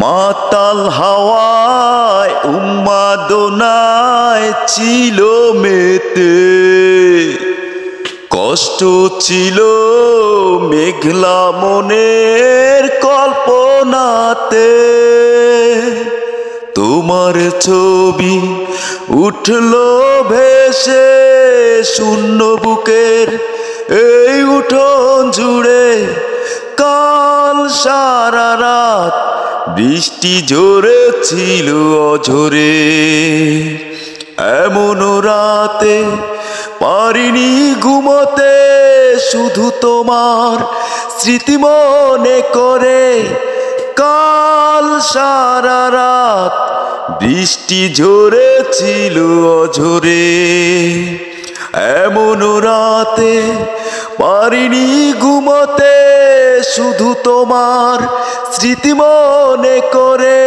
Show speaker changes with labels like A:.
A: মাতাল হাওয়ায় উন্মাদনায় ছিল মেতে, কষ্ট ছিল মেঘলা মনের কল্পনাতে। তোমার ছবি উঠলো ভেসে শূন্য বুকের এই উঠোন জুড়ে। কাল সারা রাত বৃষ্টি ঝরেছিল অঝরে, এমন রাতে পারিনি ঘুমোতে, শুধু তোমার স্মৃতি মনে করে। কাল সারা রাত বৃষ্টি ঝরেছিল অঝরে, এমন রাতে পারিনি ঘুমোতে, শুধু তোমার স্মৃতি মনে করে।